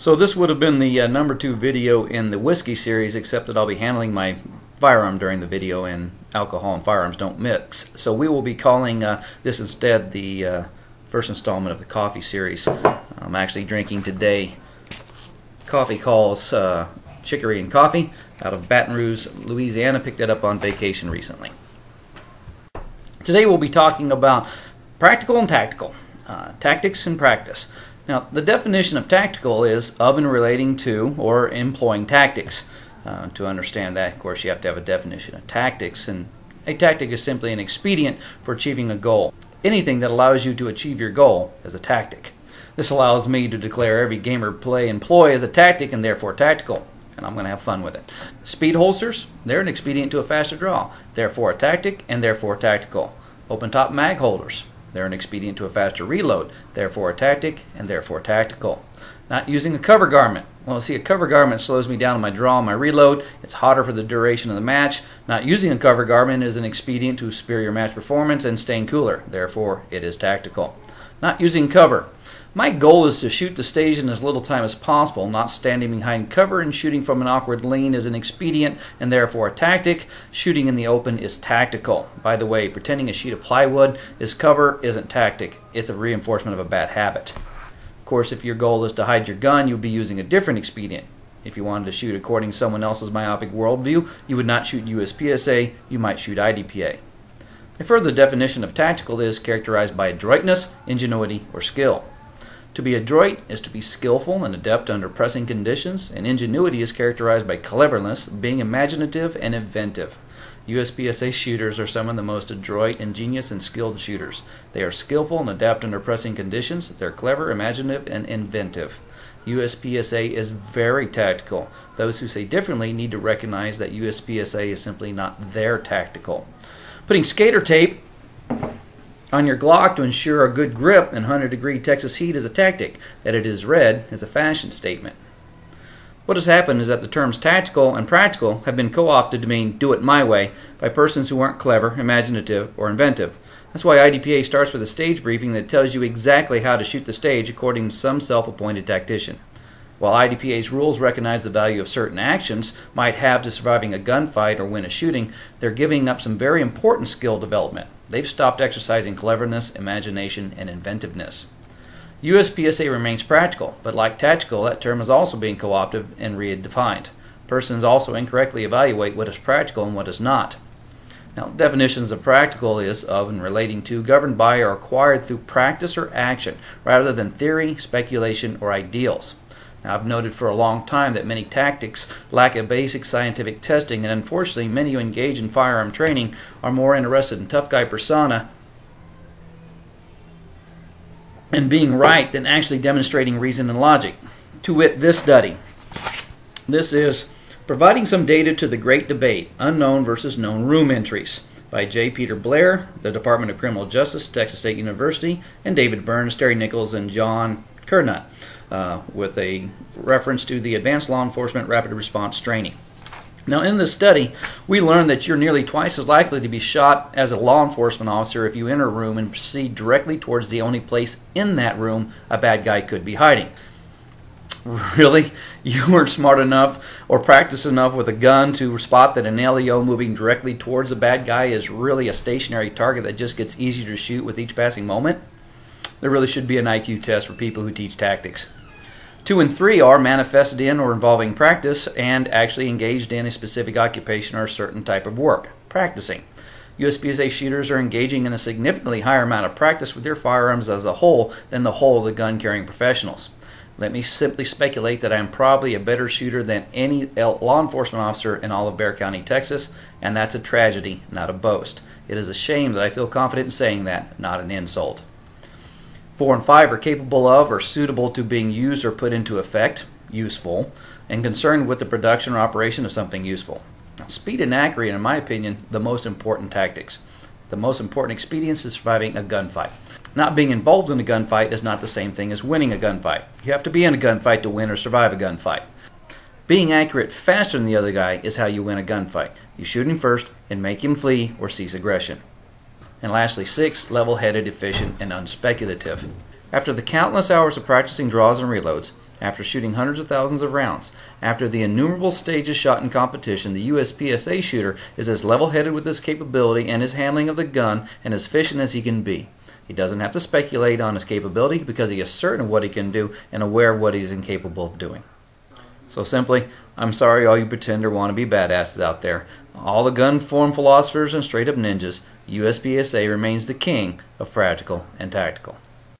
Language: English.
So this would have been the #2 video in the whiskey series, except that I'll be handling my firearm during the video, and alcohol and firearms don't mix. So we will be calling this instead the first installment of the coffee series. I'm actually drinking today Coffee Calls Chicory and Coffee out of Baton Rouge, Louisiana. Picked that up on vacation recently. Today we'll be talking about practical and tactical, tactics and practice. Now, the definition of tactical is of and relating to or employing tactics. To understand that, of course, you have to have a definition of tactics, and a tactic is simply an expedient for achieving a goal. Anything that allows you to achieve your goal is a tactic. This allows me to declare every game or play employ as a tactic and therefore tactical, and I'm going to have fun with it. Speed holsters, they're an expedient to a faster draw, therefore a tactic and therefore tactical. Open top mag holders, they're an expedient to a faster reload, therefore a tactic and therefore tactical. Not using a cover garment. Well, see, a cover garment slows me down on my draw and my reload. It's hotter for the duration of the match. Not using a cover garment is an expedient to superior match performance and staying cooler. Therefore, it is tactical. Not using cover. My goal is to shoot the stage in as little time as possible. Not standing behind cover and shooting from an awkward lean is an expedient and therefore a tactic. Shooting in the open is tactical. By the way, pretending a sheet of plywood is cover isn't tactic. It's a reinforcement of a bad habit. Of course, if your goal is to hide your gun, you'll be using a different expedient. If you wanted to shoot according to someone else's myopic worldview, you would not shoot USPSA, you might shoot IDPA. A further definition of tactical is characterized by adroitness, ingenuity, or skill. To be adroit is to be skillful and adept under pressing conditions, and ingenuity is characterized by cleverness, being imaginative and inventive. USPSA shooters are some of the most adroit, ingenious, and skilled shooters. They are skillful and adept under pressing conditions. They're clever, imaginative, and inventive. USPSA is very tactical. Those who say differently need to recognize that USPSA is simply not their tactical. Putting skater tape on your Glock to ensure a good grip in 100-degree Texas heat is a tactic. That it is red is a fashion statement. What has happened is that the terms tactical and practical have been co-opted to mean do it my way by persons who aren't clever, imaginative, or inventive. That's why IDPA starts with a stage briefing that tells you exactly how to shoot the stage according to some self-appointed tactician. While IDPA's rules recognize the value of certain actions might have to surviving a gunfight or win a shooting, they're giving up some very important skill development. They've stopped exercising cleverness, imagination, and inventiveness. USPSA remains practical, but like tactical, that term is also being co-opted and redefined. Persons also incorrectly evaluate what is practical and what is not. Now, definitions of practical is of and relating to, governed by, or acquired through practice or action, rather than theory, speculation, or ideals. Now, I've noted for a long time that many tactics lack a basic scientific testing, and unfortunately many who engage in firearm training are more interested in tough guy persona and being right than actually demonstrating reason and logic. To wit, this study. This is Providing Some Data to the Great Debate, Unknown versus Known Room Entries by J. Peter Blair, the Department of Criminal Justice, Texas State University, and David Burns, Terry Nichols, and John Kernut, with a reference to the Advanced Law Enforcement Rapid Response Training. Now, in this study, we learned that you're nearly twice as likely to be shot as a law enforcement officer if you enter a room and proceed directly towards the only place in that room a bad guy could be hiding. Really? You weren't smart enough or practiced enough with a gun to spot that an LEO moving directly towards a bad guy is really a stationary target that just gets easier to shoot with each passing moment? There really should be an IQ test for people who teach tactics. 2 and 3 are manifested in or involving practice and actually engaged in a specific occupation or a certain type of work, practicing. USPSA shooters are engaging in a significantly higher amount of practice with their firearms as a whole than the whole of the gun-carrying professionals. Let me simply speculate that I am probably a better shooter than any law enforcement officer in all of Bexar County, Texas, and that's a tragedy, not a boast. It is a shame that I feel confident in saying that, not an insult. 4 and 5 are capable of or suitable to being used or put into effect, useful, and concerned with the production or operation of something useful. Speed and accuracy, in my opinion, the most important tactics. The most important expedience is surviving a gunfight. Not being involved in a gunfight is not the same thing as winning a gunfight. You have to be in a gunfight to win or survive a gunfight. Being accurate faster than the other guy is how you win a gunfight. You shoot him first and make him flee or cease aggression. And lastly, 6, level-headed, efficient, and unspeculative. After the countless hours of practicing draws and reloads, after shooting hundreds of thousands of rounds, after the innumerable stages shot in competition, the USPSA shooter is as level-headed with his capability and his handling of the gun and as efficient as he can be. He doesn't have to speculate on his capability because he is certain of what he can do and aware of what he is incapable of doing. So simply, I'm sorry all you pretender wannabe badasses out there. All the gun form philosophers and straight-up ninjas, USPSA remains the king of practical and tactical.